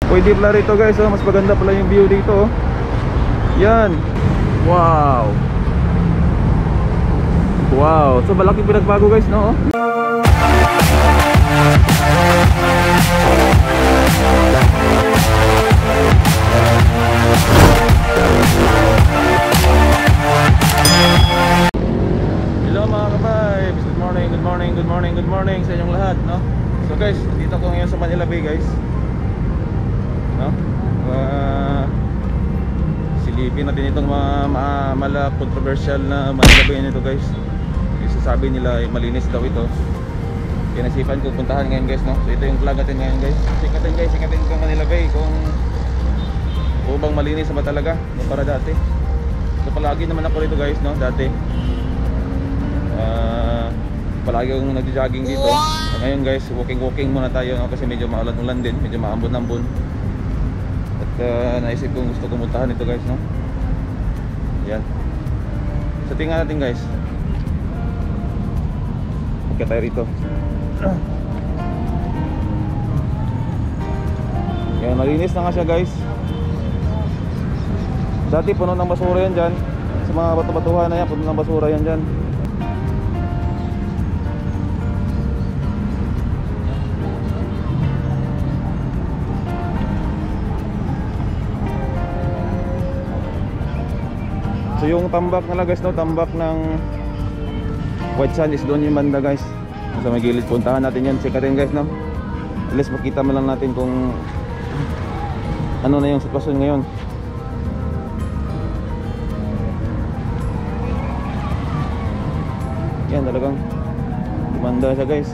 Pwede pala rito guys, oh. Mas maganda pala yung view dito, oh. Yan. Wow. Wow. So malaking pinagbago guys, no? Hello mga ka-vibes. Good morning, good morning, good morning, good morning sa inyong lahat, no? So guys, dito ko ngayon sa Manila Bay guys, no? Silipin natin itong mala controversial na Manila Bay nito guys. Sabi nila malinis daw ito. Kaya nasipan ko puntahan ngayon guys, no? So ito yung vlog natin ngayon guys. Sikatin ko Manila Bay kung bang malinis ba talaga, no, para dati. So palagi naman ako rito guys, no? Dati palagi akong nag-jogging dito. So ngayon guys, walking muna tayo, no? Kasi medyo maulan-ulan din, medyo maambon-ambon. At naisip kong gusto kong puntahan ito guys, no? Yan. So tingnan natin guys. Kaya tayo rito. Yan, malinis na nga siya guys. Dati puno ng basura yan dyan. Sa mga bato-batuhan na yan, puno ng basura yan dyan. So yung tambak na guys, no? Tambak ng White Sand is doon yung banda guys. Sa may gilid, puntahan natin yan. Sikatin guys, no? At least makita mo lang natin kung ano na yung sitwasyon ngayon. Yan, talagang banda siya guys.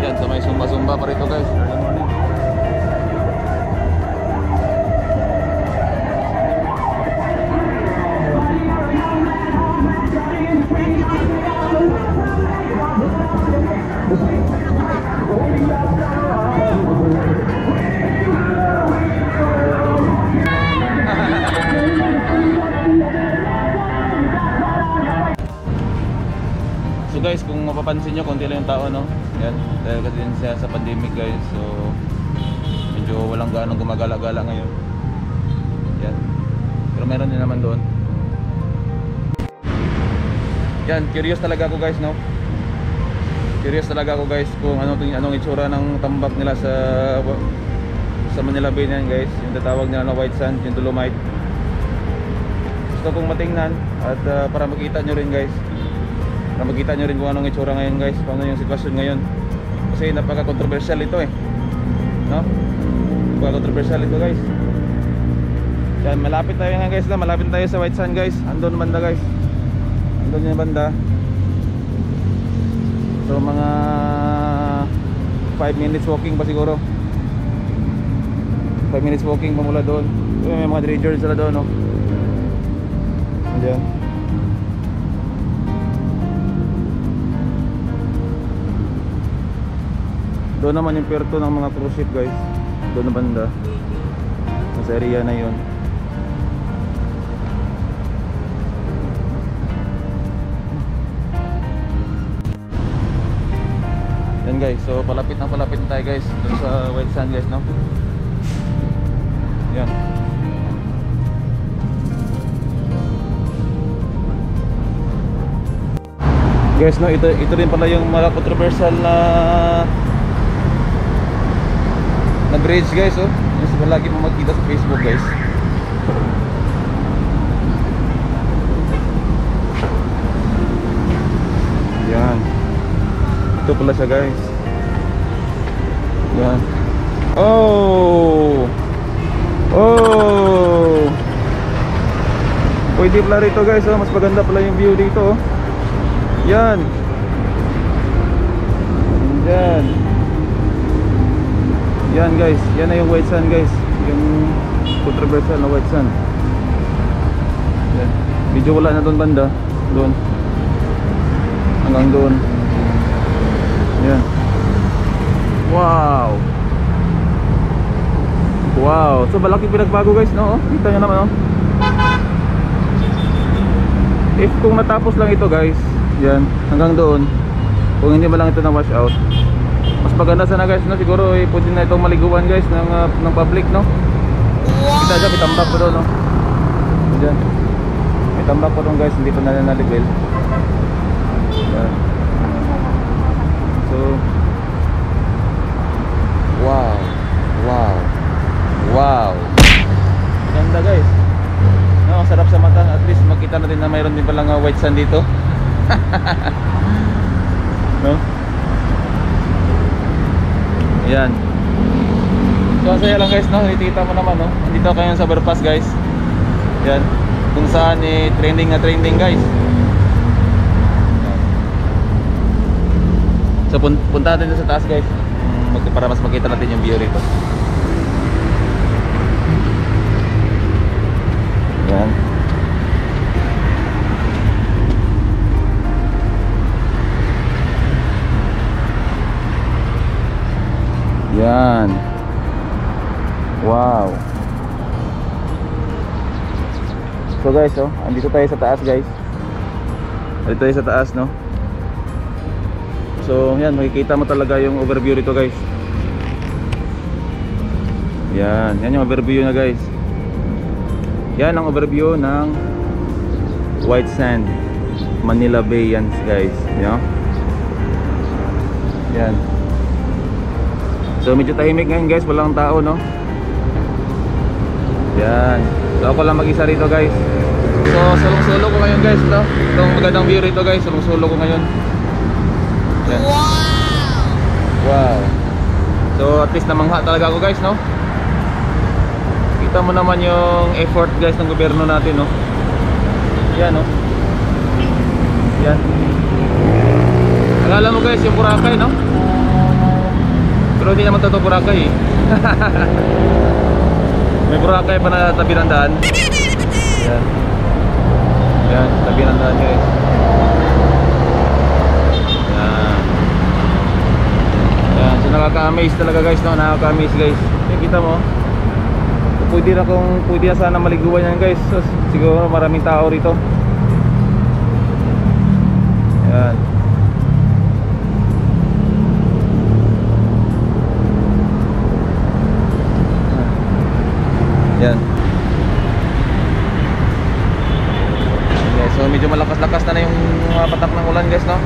Yan, sa may sumba-sumba pa rito guys. So guys, kung mapapansin nyo, konti lang yung tao, no? Yan, dahil kasi din siya sa pandemic guys. So medyo walang gaano gumagala-gala ngayon. Yan, pero meron din naman doon. Yan, curious talaga ako guys, no? Curious talaga ako guys kung anong itsura ng tambak nila sa Manila Bay yan guys. Yung tatawag nila na white sand, yung dolomite. Gusto kong matingnan at para makita nyo rin guys. Para makita nyo rin kung anong itsura ngayon guys, kung ano yung sitwasyon ngayon. Kasi napaka-controversial ito eh, no? Napaka-controversial ito guys. Yan, malapit tayo nga guys, malapit tayo sa white sand guys. Andun banda guys, andun yung banda. So mga 5 minutes walking pa siguro. 5 minutes walking pa mula doon. May mga dredgers sila doon, no? Ayan. Doon naman yung puerto ng mga cruise ship guys. Doon na banda, sa area na yun. Yan guys, so palapit na tayo guys doon sa white sand guys, no? Yan. Guys, no, ito rin pala yung mga controversial na bridge guys, oh. Yung lagi mo magkita sa Facebook guys. Yan. Ito pala siya guys. Yan. Oh. Pwede pala rito guys, oh. Mas maganda pala yung view dito, oh. Yan. Yan. Yan guys, yan na yung white sand guys. Yung controversial na white sand. Yan. Medyo wala na doon banda. Doon. Hanggang doon. Yan. Wow. Wow. So malaking pinagbago guys, no? Kita nyo naman, no? If kung natapos lang ito guys, yan, hanggang doon. Kung hindi ba lang ito na wash out, Mas maganda sana guys, no? Siguro pwede na itong maliguan guys ng public, no? Kita dyan, may tambak pa doon, no? Diyan. May tambak pa doon guys, hindi pa na-level. Yan. So, wow. Wow. Wow. Ganda guys. No, sarap sa mata. At least makita natin na mayroon din palang white sand dito. No? Yan. So, saya lang guys, no? Nakikita mo naman, no? Dito kayo sa overpass guys. Yan. Kung saan trending na trending guys. So, punta natin sa taas guys. Para mas makita natin yung view rito. Yan. Yan. Wow. So guys, oh, andito tayo sa taas guys. Andito tayo sa taas, no? So, yan, makikita mo talaga yung overview rito guys. Yan, yan yung overview na guys. Yan ang overview ng White Sand Manila Bay yan guys, you know? Yan. So medyo tahimik ngayon guys, walang tao, no? Yan. So ako lang mag-isa rito guys. So sulong-sulo ko ngayon guys, no? Itong magandang view rito guys, sulong-sulo ko ngayon. Yan. Wow. So at least namangha talaga ako guys, no? Kita mo naman yung effort guys ng gobyerno natin, no? Yan, no? Yan. Akala mo guys yung Boracay, no? Pero hindi naman totoo Boracay, eh. May Boracay pa na tabi ng daan. Yan. Yan, tabi ng daan guys. Yan. Yan, so nakaka-amaze talaga guys, no? Nakaka-amaze guys. Kita mo, pwede na sana maliguan yan guys. So, siguro maraming tao rito. Yan. Yan. Okay, so medyo malakas-lakas na yung patak ng ulan guys, no?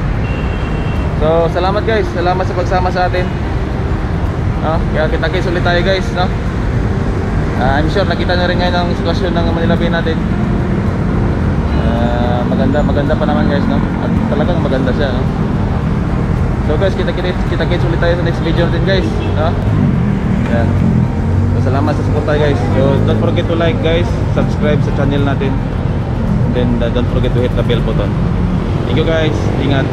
So salamat guys, salamat sa pagsama sa atin, no? Kaya kita-kits ulit tayo guys, no? I'm sure nakita nyo rin ngayon ang sitwasyon ng Manila Bay natin. Maganda pa naman guys, no? At talagang maganda siya, no? So guys, kita-kits ulit tayo sa next video natin guys, no? Yan. So salamat sa support tayo guys. So don't forget to like guys, subscribe sa channel natin. And then don't forget to hit the bell button. Thank you guys. Ingat.